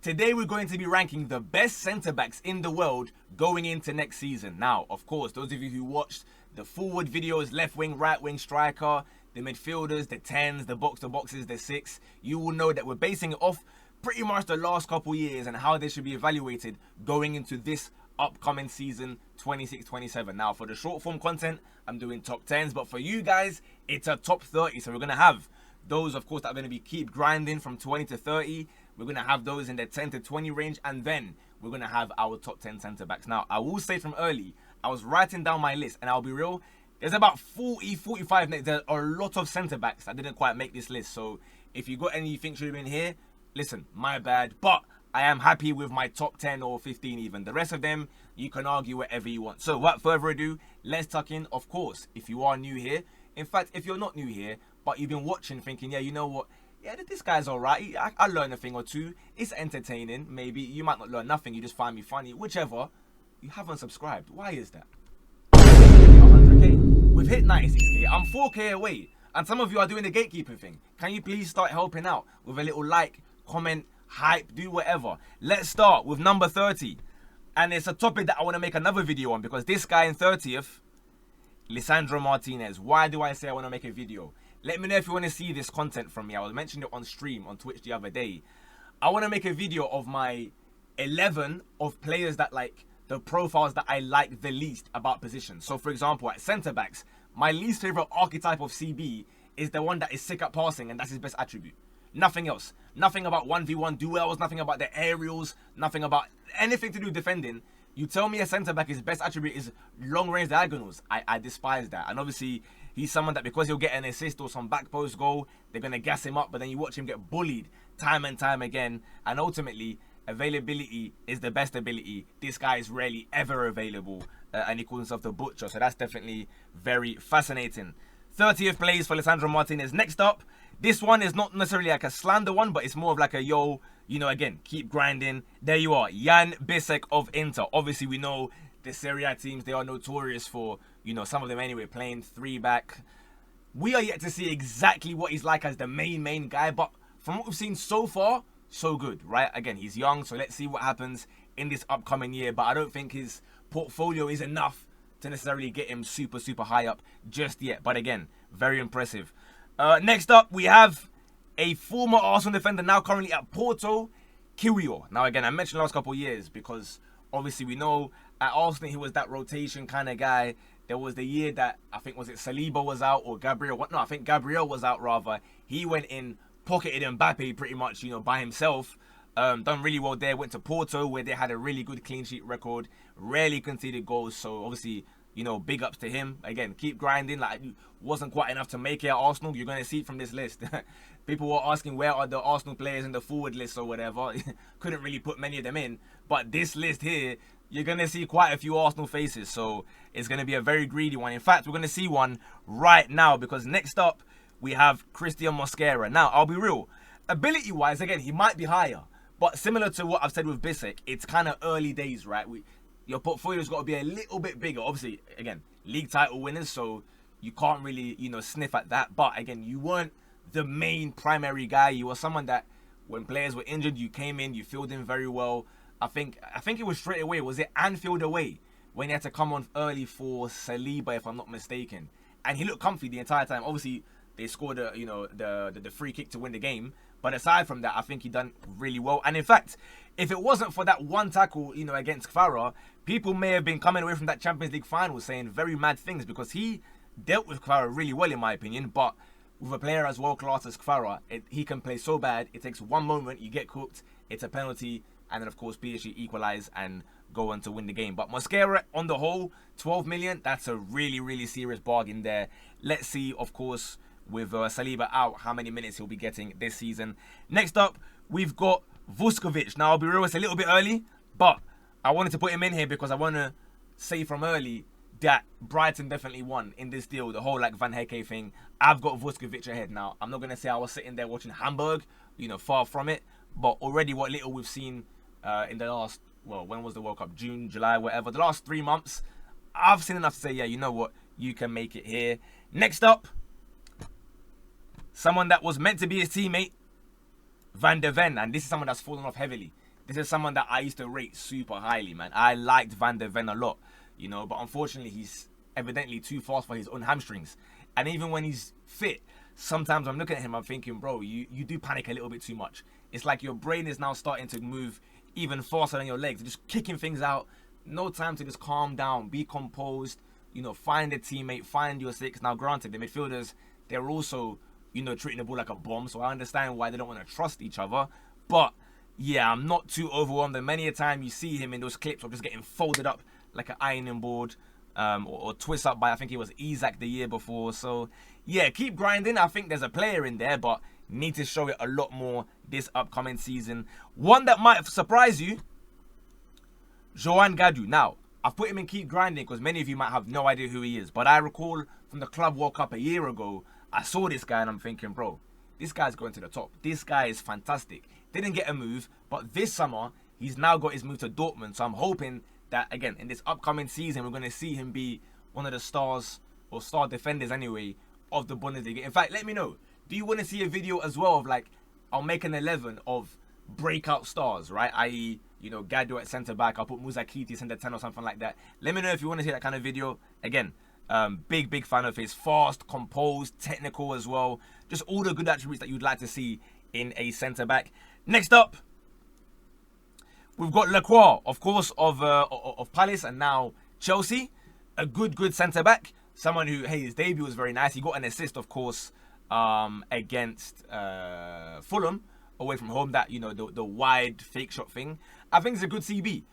Today we're going to be ranking the best centre-backs in the world going into next season. Now, of course, those of you who watched the forward videos, left wing, right wing, striker, the midfielders, the 10s, the box-to-boxes, the 6, you will know that we're basing it off pretty much the last couple years and how they should be evaluated going into this upcoming season 26-27. Now, for the short form content, I'm doing top 10s, but for you guys, it's a top 30. So we're going to have those, of course, that are going to be keep grinding from 20 to 30. We're going to have those in the 10 to 20 range, and then we're going to have our top 10 centre-backs. Now, I will say from early, I was writing down my list, and I'll be real, there's about 40, 45 names. There are a lot of centre-backs that didn't quite make this list. So if you got any you think should have been here, listen, my bad. But I am happy with my top 10 or 15 even. The rest of them, you can argue whatever you want. So without further ado, let's tuck in. Of course, if you are new here, in fact, if you're not new here, but you've been watching thinking, yeah, you know what? Yeah, this guy's all right. I learned a thing or two. It's entertaining. Maybe you might not learn nothing. You just find me funny. Whichever. You haven't subscribed. Why is that? 100k. We've hit 96k. I'm 4k away. And some of you are doing the gatekeeping thing. Can you please start helping out with a little like, comment, hype, do whatever. Let's start with number 30. And it's a topic that I want to make another video on because this guy in 30th, Lisandro Martinez. Why do I say I want to make a video? Let me know if you want to see this content from me. I was mentioning it on stream on Twitch the other day. I want to make a video of my 11 of players that like the profiles that I like the least about positions. So for example, at centre-backs, my least favourite archetype of CB is the one that is sick at passing, and that's his best attribute. Nothing else. Nothing about 1v1 duels, nothing about the aerials, nothing about anything to do with defending. You tell me a centre-back, his best attribute is long-range diagonals. I despise that. And obviously, he's someone that because he'll get an assist or some back post goal, they're going to gas him up, but then you watch him get bullied time and time again. And ultimately, availability is the best ability. This guy is rarely ever available, and he calls himself the Butcher. So that's definitely very fascinating. 30th place for Lisandro Martinez. Next up, this one is not necessarily like a slander one, but it's more of like a yo, you know, again, keep grinding. There you are, Jan Bisek of Inter. Obviously, we know the Serie A teams, they are notorious for, you know, some of them anyway, playing 3-back. We are yet to see exactly what he's like as the main guy, but from what we've seen so far, so good, right? Again, he's young, so let's see what happens in this upcoming year, but I don't think his portfolio is enough to necessarily get him super high up just yet. But again, very impressive. Next up, we have a former Arsenal defender now currently at Porto, Kiwior. Now again, I mentioned the last couple of years because obviously we know at Arsenal he was that rotation kind of guy. There was the year that I think was it Saliba was out or Gabriel. No, I think Gabriel was out rather. He went in, pocketed Mbappe pretty much, you know, by himself. Done really well there. Went to Porto where they had a really good clean sheet record. Rarely conceded goals. So obviously, you know, big ups to him. Again, keep grinding. Like, wasn't quite enough to make it at Arsenal. You're going to see it from this list. People were asking where are the Arsenal players in the forward list or whatever. Couldn't really put many of them in. But this list here, you're going to see quite a few Arsenal faces. So it's going to be a very greedy one. In fact, we're going to see one right now because next up, we have Christian Mosquera. Now, I'll be real. Ability-wise, again, he might be higher. But similar to what I've said with Bisek, it's kind of early days, right? Your portfolio's got to be a little bit bigger. Obviously, again, league title winners, so you can't really, you know, sniff at that. But again, you weren't the main primary guy. You were someone that when players were injured, you came in, you filled in very well. I think it was straight away. Was it Anfield away when he had to come on early for Saliba, if I'm not mistaken? And he looked comfy the entire time. Obviously, they scored the free kick to win the game. But aside from that, I think he done really well. And in fact, if it wasn't for that one tackle, you know, against Kvara, people may have been coming away from that Champions League final saying very mad things because he dealt with Kvara really well, in my opinion. But with a player as world class as Kvara, he can play so bad. It takes one moment, you get cooked, it's a penalty, and then of course PSG equalize and go on to win the game. But Mosquera, on the whole, 12 million, that's a really serious bargain there. Let's see, of course, with Saliba out, how many minutes he'll be getting this season. Next up, we've got Vuskovic. Now, I'll be real, it's a little bit early, but I wanted to put him in here because I want to say from early that Brighton definitely won in this deal. The whole like Van Hecke thing. I've got Vuskovic ahead now. I'm not going to say I was sitting there watching Hamburg, you know, far from it. But already what little we've seen in the last, well, when was the World Cup? June, July, whatever. The last 3 months, I've seen enough to say, yeah, you know what? You can make it here. Next up, someone that was meant to be his teammate, Van de Ven, and this is someone that's fallen off heavily. this is someone that I used to rate super highly, man. I liked Van der Ven a lot, you know, but unfortunately he's evidently too fast for his own hamstrings. And even when he's fit, sometimes I'm looking at him, I'm thinking, bro, you do panic a little bit too much. It's like your brain is now starting to move even faster than your legs. You're just kicking things out. No time to just calm down, be composed, you know, find a teammate, find your six. Now, granted, the midfielders, they're also, you know, treating the ball like a bomb, so I understand why they don't want to trust each other. But, yeah, I'm not too overwhelmed. And many a time you see him in those clips of just getting folded up like an ironing board, or twist up by, I think it was Isaac the year before. So, yeah, keep grinding. I think there's a player in there, but need to show it a lot more this upcoming season. One that might surprise you, Joan Gadu. Now, I've put him in keep grinding because many of you might have no idea who he is. But I recall from the Club World Cup a year ago, I saw this guy and I'm thinking, bro, this guy's going to the top. This guy is fantastic. Didn't get a move, but this summer, he's now got his move to Dortmund. So I'm hoping that, again, in this upcoming season, we're going to see him be one of the stars, or star defenders anyway, of the Bundesliga. In fact, let me know. Do you want to see a video as well of, like, I'll make an 11 of breakout stars, right? I.e., you know, Gadu at centre-back. I'll put Muzakiti centre 10 or something like that. Let me know if you want to see that kind of video. Again, big fan of his. Fast, composed, technical as well. Just all the good attributes that you'd like to see in a centre-back. Next up, we've got Lacroix, of course, of Palace and now Chelsea. A good centre-back. Someone who, hey, his debut was very nice. He got an assist, of course, against Fulham, away from home. That, you know, the wide fake shot thing. I think it's a good CB.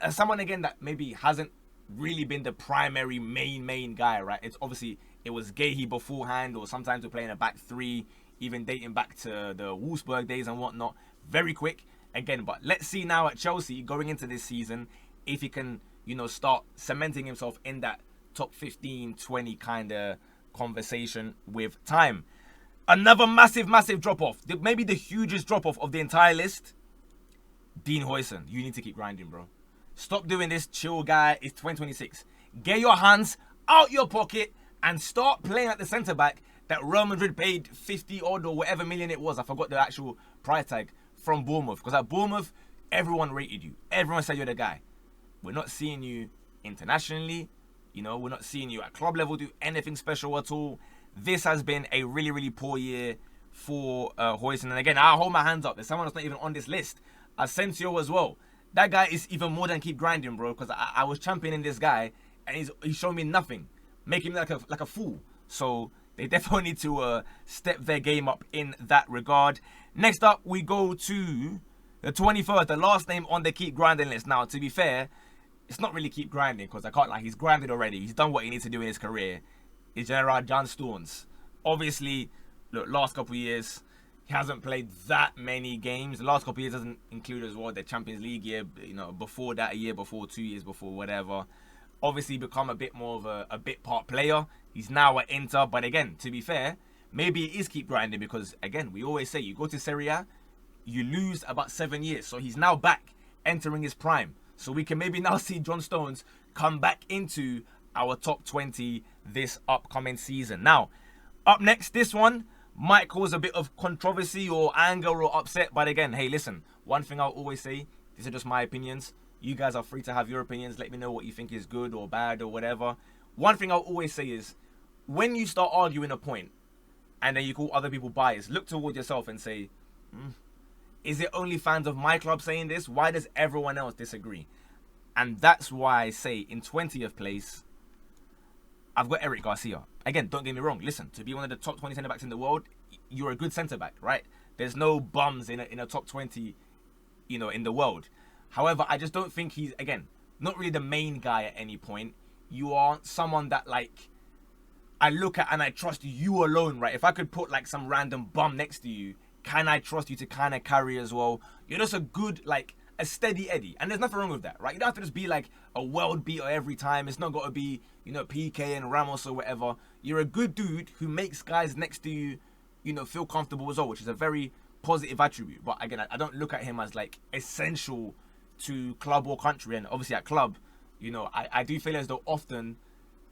As someone, again, that maybe hasn't really been the primary main guy, right? It's obviously, it was Gahey beforehand, or sometimes we're playing a back three, even dating back to the Wolfsburg days and whatnot. Very quick, again. But let's see now at Chelsea, going into this season, if he can, you know, start cementing himself in that top 15, 20 kind of conversation with time. Another massive drop-off. Maybe the hugest drop-off of the entire list. Dean Huijsen. You need to keep grinding, bro. Stop doing this chill guy. It's 2026. Get your hands out your pocket and start playing at the centre-back that Real Madrid paid 50 odd or whatever million it was. I forgot the actual price tag from Bournemouth. Because at Bournemouth, everyone rated you. Everyone said you're the guy. We're not seeing you internationally. You know, we're not seeing you at club level do anything special at all. This has been a really poor year for Huijsen. And again, I'll hold my hands up. There's someone that's not even on this list. Asensio as well. That guy is even more than keep grinding, bro. Because I was championing this guy, and he's showing me nothing, making me like a fool. So they definitely need to step their game up in that regard. Next up, we go to the 21st, the last name on the keep grinding list. Now, to be fair, it's not really keep grinding because I can't lie. He's grinded already. He's done what he needs to do in his career. It's Gerard Jan Stones. Obviously, look, last couple of years, he hasn't played that many games. The last couple of years doesn't include as well the Champions League year. You know, before that, a year before, 2 years before, whatever. Obviously, become a bit more of a bit part player. He's now at Inter. But again, to be fair, maybe it is keep grinding because, again, we always say you go to Serie A, you lose about 7 years. So he's now back, entering his prime. So we can maybe now see John Stones come back into our top 20 this upcoming season. Now, up next, this one might cause a bit of controversy or anger or upset. But again, hey, listen, one thing I'll always say, these are just my opinions. You guys are free to have your opinions. Let me know what you think is good or bad or whatever. One thing I'll always say is, when you start arguing a point and then you call other people biased, look towards yourself and say, is it only fans of my club saying this? Why does everyone else disagree? And that's why I say in 20th place, I've got Eric Garcia. Again, don't get me wrong. Listen, to be one of the top 20 centre-backs in the world, you're a good centre-back, right? There's no bums in a top 20, you know, in the world. However, I just don't think he's, again, not really the main guy at any point. You are someone that, like, I look at and I trust you alone, right? If I could put, like, some random bum next to you, can I trust you to kind of carry as well? You're just a good, like, a steady Eddie. And there's nothing wrong with that, right? You don't have to just be, like, a world beater every time. It's not got to be, you know, PK and Ramos or whatever. You're a good dude who makes guys next to you, you know, feel comfortable as well, which is a very positive attribute. But, again, I don't look at him as, like, essential to club or country. And obviously at club, you know, I do feel as though often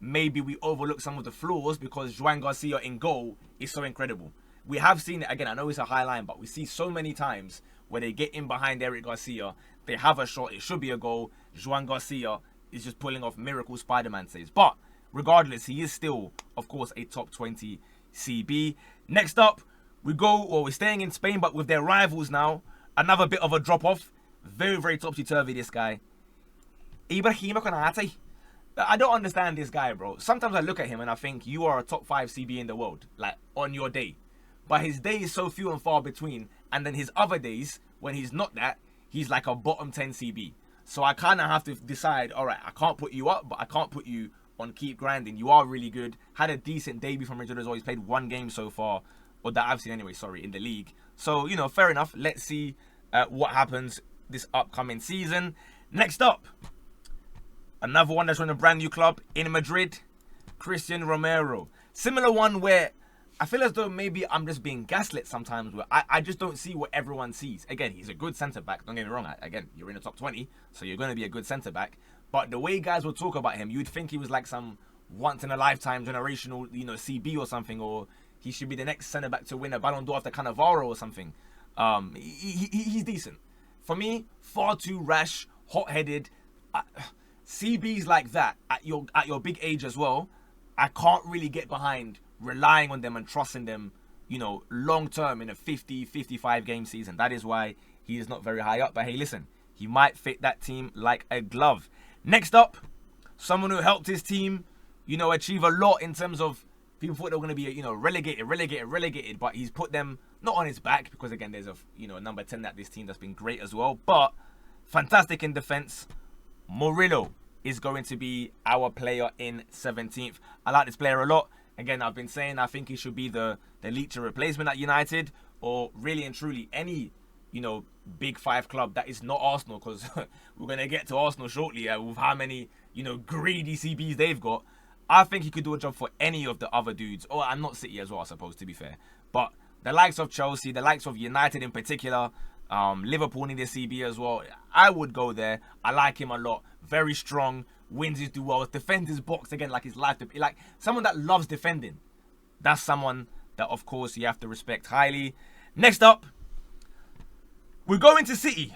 maybe we overlook some of the flaws because Joan Garcia in goal is so incredible. We have seen it, again, I know it's a high line, but we see so many times where they get in behind Eric Garcia, they have a shot, it should be a goal. Juan Garcia is just pulling off miracle Spider-Man saves. But regardless, he is still, of course, a top 20 CB. Next up, we're staying in Spain, but with their rivals now. Another bit of a drop-off. Very, very topsy-turvy, this guy. Ibrahima Konate. I don't understand this guy, bro. Sometimes I look at him and I think you are a top 5 CB in the world, like, on your day. But his day is so few and far between. And then his other days, when he's not that, he's like a bottom 10 CB. So I kind of have to decide, all right, I can't put you up, but I can't put you on keep grinding. You are really good. Had a decent debut from Madrid as well. He's played one game so far, or that I've seen anyway, sorry, in the league. So, you know, fair enough. Let's see what happens this upcoming season. Next up, another one that's on a brand new club in Madrid, Christian Romero. Similar one where I feel as though maybe I'm just being gaslit sometimes, where I just don't see what everyone sees. Again, he's a good centre-back. Don't get me wrong. Again, you're in the top 20, so you're going to be a good centre-back. But the way guys will talk about him, you'd think he was like some once-in-a-lifetime generational, you know, CB or something, or he should be the next centre-back to win a Ballon d'Or after Cannavaro or something. He's decent. For me, far too rash, hot-headed. CBs like that, at your big age as well, I can't really get behind relying on them and trusting them, you know, long term in a 50, 55 game season. That is why he is not very high up. But hey, listen, he might fit that team like a glove. Next up, someone who helped his team, you know, achieve a lot in terms of people thought they were going to be, you know, relegated, but he's put them not on his back because again, there's a, you know, number 10 at this team that's been great as well, but fantastic in defense. Murillo is going to be our player in 17th. I like this player a lot. Again, I've been saying I think he should be the Leacher replacement at United, or really and truly any, you know, big 5 club that is not Arsenal, because we're going to get to Arsenal shortly with how many, you know, greedy CBs they've got. I think he could do a job for any of the other dudes, or I'm not City as well, I suppose, to be fair. But the likes of Chelsea, the likes of United in particular, Liverpool need a CB as well. I would go there. I like him a lot. Very strong, wins his duels, defends his box again like his life. Like someone that loves defending. That's someone that, of course, you have to respect highly. Next up, we're going to City.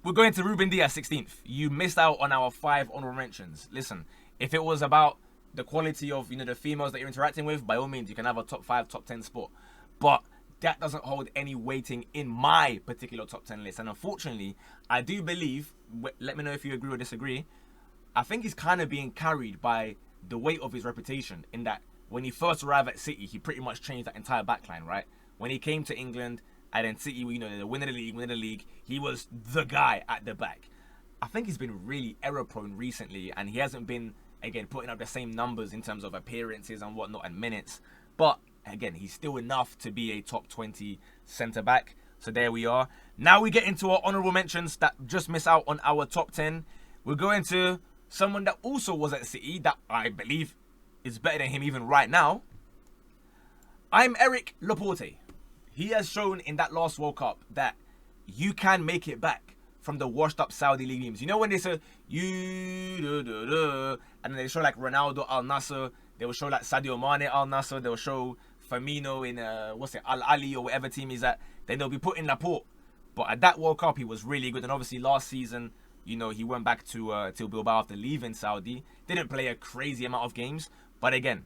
We're going to Ruben Dias, 16th. You missed out on our 5 honorable mentions. Listen, if it was about the quality of, you know, the females that you're interacting with, by all means, you can have a top 5, top 10 spot. But that doesn't hold any weighting in my particular top 10 list. And unfortunately, I do believe, let me know if you agree or disagree, I think he's kind of being carried by the weight of his reputation, in that when he first arrived at City, he pretty much changed that entire backline, right? When he came to England, and then City, you know, the winner of the league, he was the guy at the back. I think he's been really error-prone recently, and he hasn't been, again, putting up the same numbers in terms of appearances and whatnot and minutes. But again, he's still enough to be a top 20 centre-back. So there we are. Now we get into our honourable mentions that just miss out on our top 10. We're going to someone that also was at City, that I believe is better than him even right now. I'm Eric Laporte. He has shown in that last World Cup that you can make it back from the washed up Saudi League teams. You know when they say, and then they show like Ronaldo Al Nassr, they will show like Sadio Mane Al Nassr, they'll show Firmino in Al Ali or whatever team he's at, then they'll be putting Laporte. But at that World Cup, he was really good. And obviously last season, you know, he went back to Bilbao after leaving Saudi. Didn't play a crazy amount of games. But again,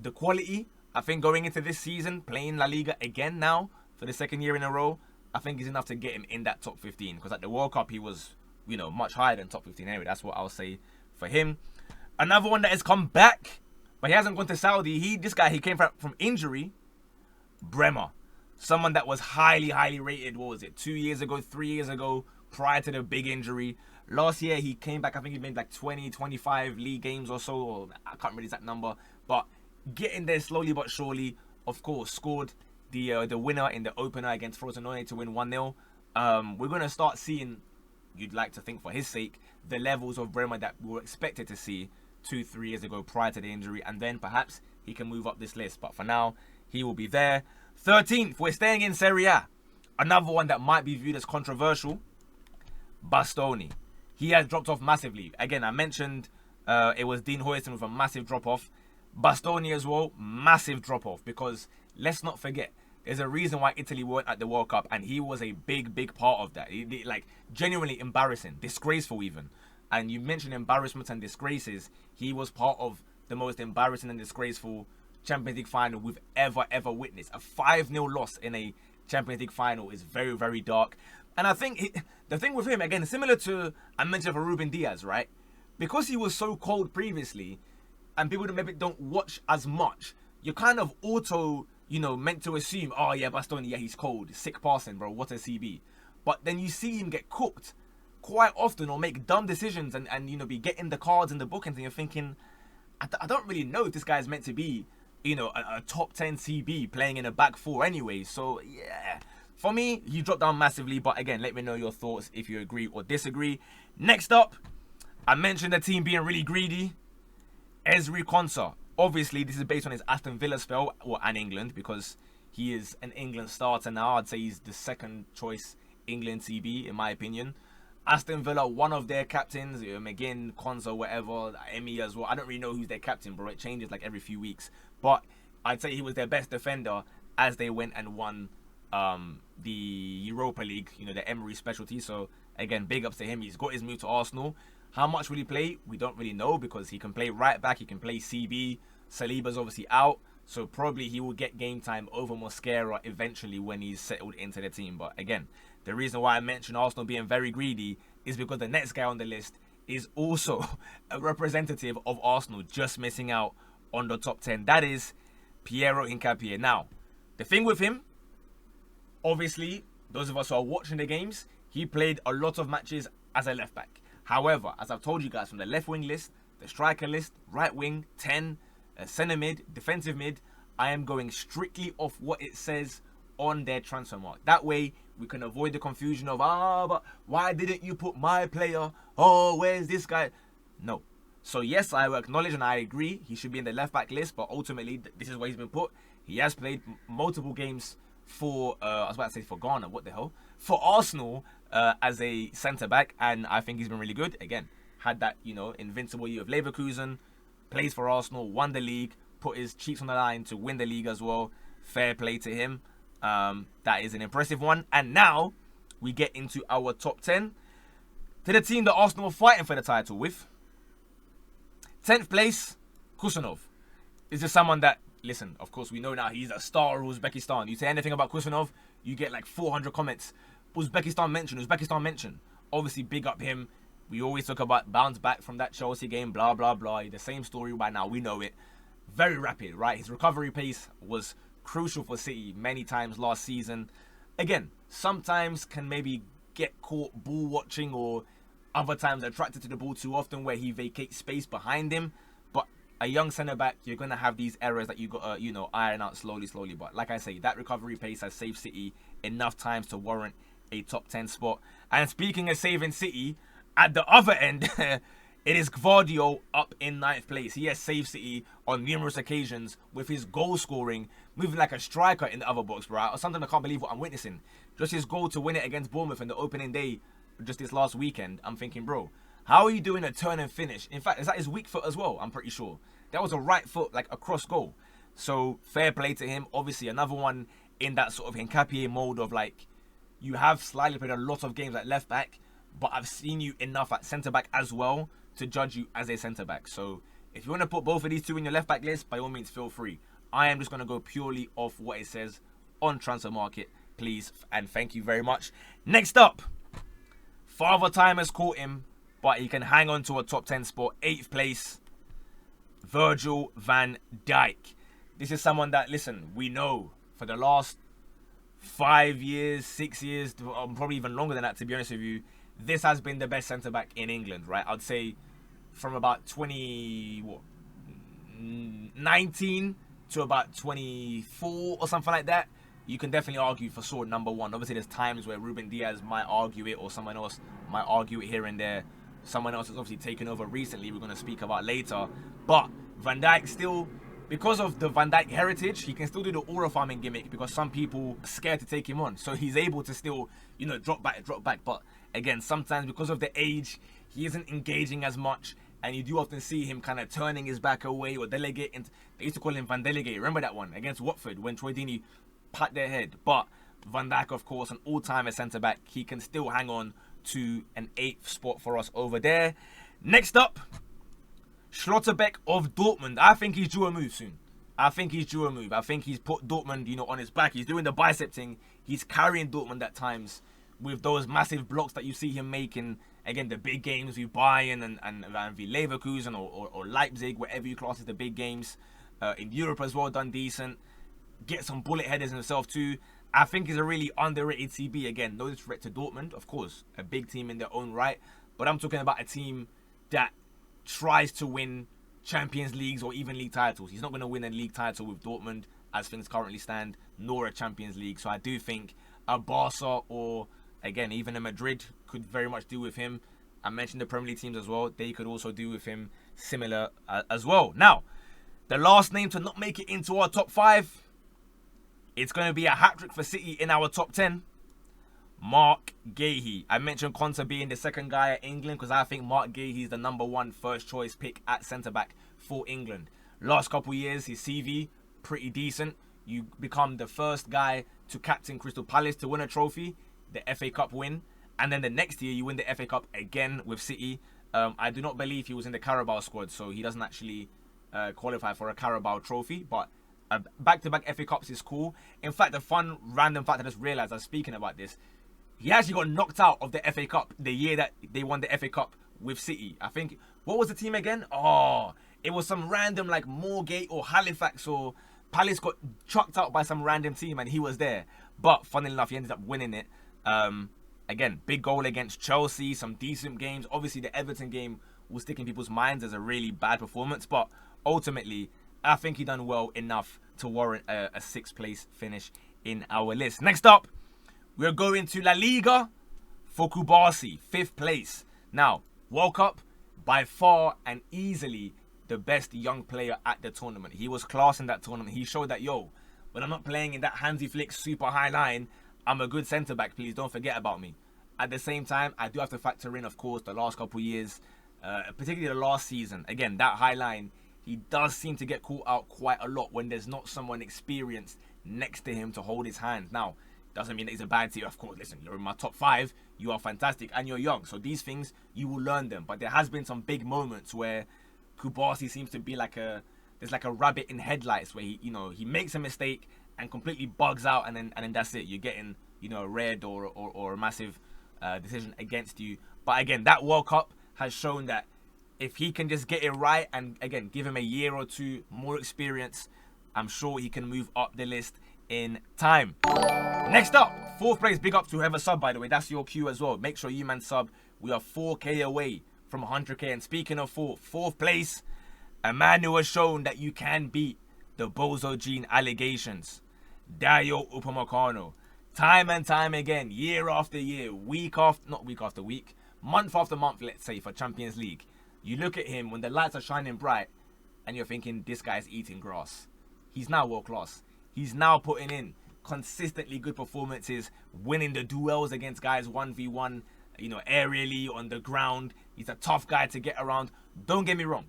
the quality, I think going into this season, playing La Liga again now for the second year in a row, I think is enough to get him in that top 15. Because at the World Cup, he was, you know, much higher than top 15 anyway. That's what I'll say for him. Another one that has come back, but he hasn't gone to Saudi. This guy came from injury. Bremer. Someone that was highly, highly rated, what was it, 2 years ago, 3 years ago, prior to the big injury. Last year, he came back, I think he made like 20, 25 league games or so, or I can't remember the exact number, but getting there slowly but surely. Of course, scored the winner in the opener against Frosinone to win 1-0. We're going to start seeing, you'd like to think for his sake, the levels of Bremer that we were expected to see 2-3 years ago prior to the injury, and then perhaps he can move up this list. But for now, he will be there. 13th, we're staying in Serie A. Another one that might be viewed as controversial, Bastoni. He has dropped off massively. Again, I mentioned it was Dean Huijsen with a massive drop-off. Bastoni as well, massive drop-off. Because let's not forget, There's a reason why Italy weren't at the World Cup, and he was a big part of that. Like, genuinely embarrassing, disgraceful even. And you mentioned embarrassments and disgraces. He was part of the most embarrassing and disgraceful Champions League final we've ever witnessed. A 5-0 loss in a Champions League final is very dark. And I think the thing with him, again, similar to I mentioned for Ruben Diaz, right? Because he was so cold previously, and people maybe don't watch as much, you're kind of meant to assume, oh yeah, Bastoni, yeah, he's cold, sick passing, bro, what a CB. But then you see him get cooked quite often, or make dumb decisions, and be getting the cards and the bookings, and you're thinking, I don't really know if this guy's meant to be, a top 10 CB playing in a back four anyway. So yeah, for me, he dropped down massively. But again, let me know your thoughts if you agree or disagree. Next up, I mentioned the team being really greedy. Ezri Konsa. Obviously, this is based on his Aston Villa spell, and England, because he is an England starter now. I'd say he's the second choice England CB, in my opinion. Aston Villa, one of their captains, McGinn, Konsa, whatever, Amenyah as well. I don't really know who's their captain, bro. It changes like every few weeks. But I'd say he was their best defender as they went and won the Europa League, the Emery specialty. So, again, big ups to him. He's got his move to Arsenal. How much will he play? We don't really know, because he can play right back, he can play CB. Saliba's obviously out, so probably he will get game time over Mosquera eventually when he's settled into the team. But again, the reason why I mentioned Arsenal being very greedy is because the next guy on the list is also a representative of Arsenal, just missing out on the top 10. That is Piero Hincapié. Now, the thing with him, obviously, those of us who are watching the games, he played a lot of matches as a left back. However, as I've told you guys, from the left wing list, the striker list, right wing, 10, centre mid, defensive mid, I am going strictly off what it says on their transfer mark. That way, we can avoid the confusion of, but why didn't you put my player? Oh, where's this guy? No. So yes, I will acknowledge and I agree he should be in the left back list, but ultimately, this is where he's been put. He has played multiple games for, I was about to say for Ghana, what the hell? For Arsenal, as a centre-back, and I think he's been really good. Again, had that, invincible year of Leverkusen, plays for Arsenal, won the league, put his cheeks on the line to win the league as well. Fair play to him. That is an impressive one. And now, we get into our top 10. To the team that Arsenal were fighting for the title with. 10th place, Kusanov. Is just someone that, listen, of course, we know now he's a star of Uzbekistan. You say anything about Kusanov, you get like 400 comments. Uzbekistan mention. Obviously, big up him. We always talk about bounce back from that Chelsea game, blah, blah, blah. The same story by now. We know it. Very rapid, right? His recovery pace was crucial for City many times last season. Again, sometimes can maybe get caught ball watching, or other times attracted to the ball too often where he vacates space behind him. But a young centre-back, you're going to have these errors that you got to, iron out slowly. But like I say, that recovery pace has saved City enough times to warrant a top 10 spot. And speaking of saving City, at the other end, it is Gvardiol up in 9th place. He has saved City on numerous occasions with his goal scoring, moving like a striker in the other box, bro. Or something I can't believe what I'm witnessing. Just his goal to win it against Bournemouth in the opening day, just this last weekend. I'm thinking, bro, how are you doing a turn and finish? In fact, is that his weak foot as well? I'm pretty sure. That was a right foot, like across goal. So, fair play to him. Obviously, another one in that sort of Hincapié mode of like, you have slightly played a lot of games at left back, but I've seen you enough at centre back as well to judge you as a centre back. So if you want to put both of these two in your left back list, by all means, feel free. I am just going to go purely off what it says on Transfer Market, please, and thank you very much. Next up, Father Time has caught him, but he can hang on to a top 10 spot. 8th place, Virgil van Dijk. This is someone that, listen, we know for the last 5 years, 6 years, probably even longer than that, to be honest with you, this has been the best centre-back in England, right? I'd say from about 19 to about 24 or something like that, you can definitely argue for sword number one. Obviously, there's times where Ruben Diaz might argue it, or someone else might argue it here and there. Someone else has obviously taken over recently, we're going to speak about later. But Van Dijk still, because of the Van Dijk heritage, he can still do the aura farming gimmick because some people are scared to take him on. So he's able to still, drop back. But again, sometimes because of the age, he isn't engaging as much. And you do often see him kind of turning his back away or delegating. They used to call him Van Delegate. Remember that one against Watford when Troy Deeney pat their head. But Van Dijk, of course, an all-time centre-back. He can still hang on to an 8th spot for us over there. Next up, Schlotterbeck of Dortmund. I think he's due a move soon. I think he's put Dortmund, on his back. He's doing the bicep thing. He's carrying Dortmund at times with those massive blocks that you see him making. Again, the big games with Bayern and Leverkusen or Leipzig, whatever you class as the big games. In Europe as well, done decent. Get some bullet headers himself too. I think he's a really underrated CB. Again, no disrespect to Dortmund, of course, a big team in their own right. But I'm talking about a team that tries to win Champions Leagues or even league titles. He's not going to win a league title with Dortmund as things currently stand, nor a Champions League. So I do think a Barca or, again, even a Madrid could very much do with him. I mentioned the Premier League teams as well. They could also do with him similar as well. Now, the last name to not make it into our top 5, it's going to be a hat-trick for City in our top 10. Mark Guéhi. I mentioned Konsa being the second guy at England because I think Mark Guéhi is the number 1 first choice pick at centre-back for England. Last couple years, his CV, pretty decent. You become the first guy to captain Crystal Palace to win a trophy, the FA Cup win. And then the next year, you win the FA Cup again with City. I do not believe he was in the Carabao squad, so he doesn't actually qualify for a Carabao trophy. But back-to-back FA Cups is cool. In fact, the fun random fact I just realised I was speaking about this, he actually got knocked out of the FA Cup the year that they won the FA Cup with City. I think, what was the team again? Oh, it was some random like Moorgate or Halifax or Palace got chucked out by some random team and he was there. But funnily enough, he ended up winning it. Again, big goal against Chelsea, some decent games. Obviously, the Everton game will stick in people's minds as a really bad performance. But ultimately, I think he done well enough to warrant a 6th place finish in our list. Next up, we're going to La Liga for Kubasi, 5th place. Now, World Cup, by far and easily the best young player at the tournament. He was class in that tournament. He showed that, when I'm not playing in that Hansi Flick super high line, I'm a good centre-back. Please don't forget about me. At the same time, I do have to factor in, of course, the last couple of years, particularly the last season. Again, that high line, he does seem to get caught out quite a lot when there's not someone experienced next to him to hold his hand. Now, doesn't mean that he's a bad team. Of course, listen, you're in my top 5. You are fantastic and you're young. So these things, you will learn them. But there has been some big moments where Kubasi seems to be there's like a rabbit in headlights where he makes a mistake and completely bugs out and then that's it. You're getting, a red or a massive decision against you. But again, that World Cup has shown that if he can just get it right and, again, give him a year or two more experience, I'm sure he can move up the list in time. Next up, 4th place. Big up to whoever sub, by the way. That's your cue as well. Make sure you man sub. We are 4K away from 100K. And speaking of 4th place, a man who has shown that you can beat the Bozo Gene allegations, Dayo Upamecano. Time and time again, year after year, not week after week, month after month, let's say, for Champions League. You look at him when the lights are shining bright and you're thinking, this guy's eating grass. He's now world class. He's now putting in consistently good performances, winning the duels against guys 1v1, aerially, on the ground. He's a tough guy to get around. Don't get me wrong.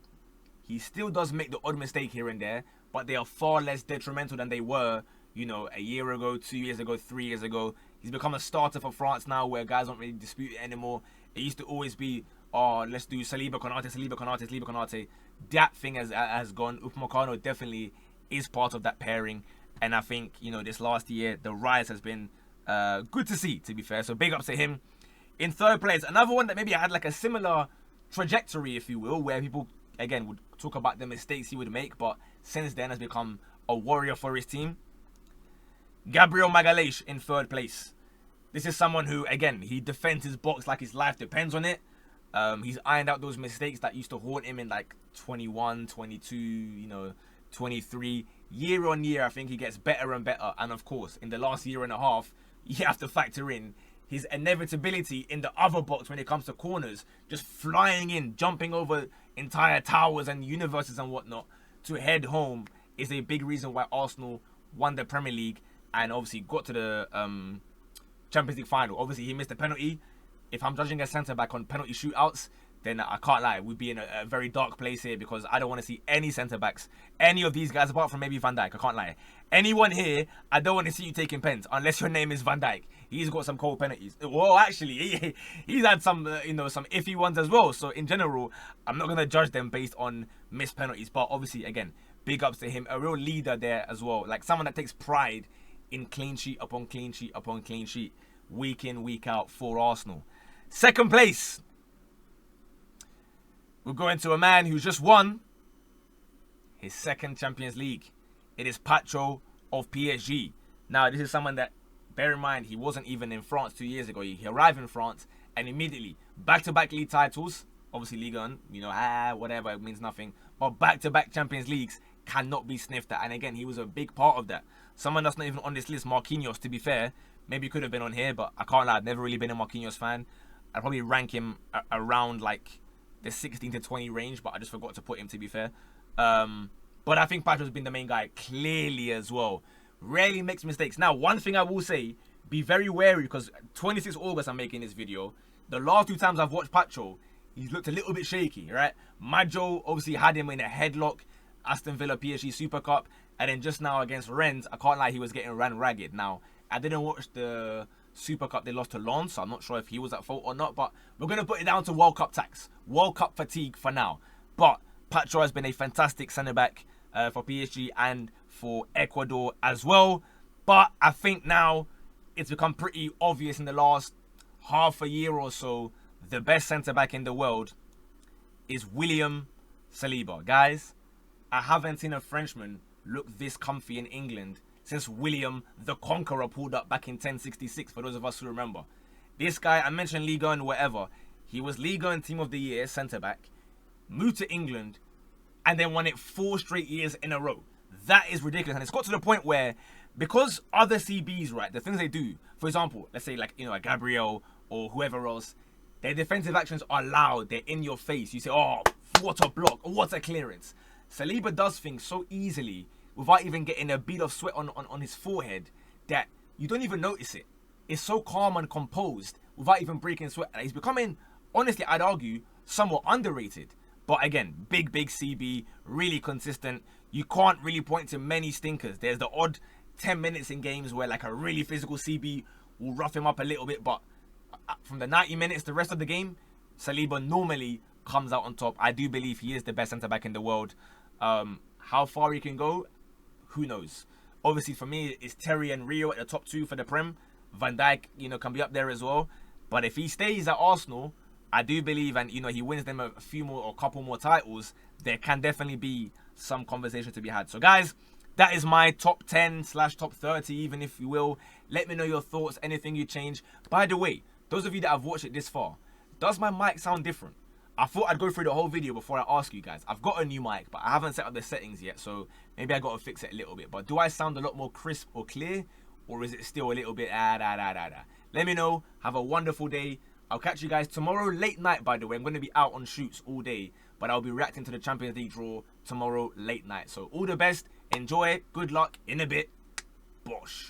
He still does make the odd mistake here and there, but they are far less detrimental than they were, a year ago, 2 years ago, 3 years ago. He's become a starter for France now where guys don't really dispute it anymore. It used to always be, let's do Saliba, Konate. That thing has gone. Upamecano definitely is part of that pairing. And I think, this last year, the rise has been good to see, to be fair. So big ups to him. In 3rd place, another one that maybe had like a similar trajectory, if you will, where people, again, would talk about the mistakes he would make, but since then has become a warrior for his team. Gabriel Magalhaes in 3rd place. This is someone who, again, he defends his box like his life depends on it. He's ironed out those mistakes that used to haunt him in like 21, 22, 23. Year on year, I think he gets better and better. And of course, in the last year and a half, you have to factor in his inevitability in the other box when it comes to corners, just flying in, jumping over entire towers and universes and whatnot to head home is a big reason why Arsenal won the Premier League and obviously got to the Champions League final. Obviously, he missed a penalty. If I'm judging a centre-back on penalty shootouts, then I can't lie, we'd be in a very dark place here, because I don't want to see any centre-backs, any of these guys, apart from maybe Van Dijk. I can't lie. Anyone here, I don't want to see you taking pens, unless your name is Van Dijk. He's got some cold penalties. Well, actually, he's had some, some iffy ones as well. So in general, I'm not going to judge them based on missed penalties. But obviously, again, big ups to him. A real leader there as well. Like someone that takes pride in clean sheet upon clean sheet upon clean sheet, week in, week out for Arsenal. Second place, we're going to a man who's just won his second Champions League. It is Pacho of PSG. Now, this is someone that, bear in mind, he wasn't even in France 2 years ago. He arrived in France and immediately back-to-back league titles. Obviously, Ligue 1, whatever, it means nothing. But back-to-back Champions Leagues cannot be sniffed at. And again, he was a big part of that. Someone that's not even on this list, Marquinhos, to be fair, maybe could have been on here, but I can't lie, I've never really been a Marquinhos fan. I'd probably rank him around like the 16 to 20 range, but I just forgot to put him, to be fair. But I think Pacho's been the main guy clearly as well. Rarely makes mistakes. Now, one thing I will say, be very wary, because 26 August I'm making this video. The last 2 times I've watched Pacho, he's looked a little bit shaky, right? Majo obviously had him in a headlock, Aston Villa PSG Super Cup, and then just now against Rennes, I can't lie, he was getting ran ragged. Now, I didn't watch the Super Cup they lost to Lens, so I'm not sure if he was at fault or not, but we're going to put it down to World Cup tax. World Cup fatigue for now. But Pacho has been a fantastic centre-back for PSG and for Ecuador as well. But I think now it's become pretty obvious in the last half a year or so, the best centre-back in the world is William Saliba. Guys, I haven't seen a Frenchman look this comfy in England since William the Conqueror pulled up back in 1066, for those of us who remember. This guy, I mentioned Ligue 1, whatever. He was Ligue 1 Team of the Year, centre-back, moved to England, and then won it 4 straight years in a row. That is ridiculous. And it's got to the point where, because other CBs, right, the things they do, for example, let's say like, a Gabriel or whoever else, their defensive actions are loud, they're in your face. You say, oh, what a block, what a clearance. Saliba does things so easily without even getting a bead of sweat on his forehead that you don't even notice it. It's so calm and composed without even breaking sweat. And he's becoming, honestly, I'd argue, somewhat underrated. But again, big CB, really consistent. You can't really point to many stinkers. There's the odd 10 minutes in games where like a really physical CB will rough him up a little bit. But from the 90 minutes, the rest of the game, Saliba normally comes out on top. I do believe he is the best centre-back in the world. How far he can go, who knows? Obviously, for me, it's Terry and Rio at the top 2 for the Prem. Van Dijk, can be up there as well. But if he stays at Arsenal, I do believe, and he wins them a few more or a couple more titles, there can definitely be some conversation to be had. So guys, that is my top 10/top 30, even, if you will. Let me know your thoughts, anything you change. By the way, those of you that have watched it this far, does my mic sound different? I thought I'd go through the whole video before I ask you guys. I've got a new mic, but I haven't set up the settings yet, so maybe I got to fix it a little bit. But do I sound a lot more crisp or clear, or is it still a little bit Let me know. Have a wonderful day. I'll catch you guys tomorrow late night, by the way. I'm going to be out on shoots all day, but I'll be reacting to the Champions League draw tomorrow late night. So all the best. Enjoy. Good luck. In a bit. Bosh.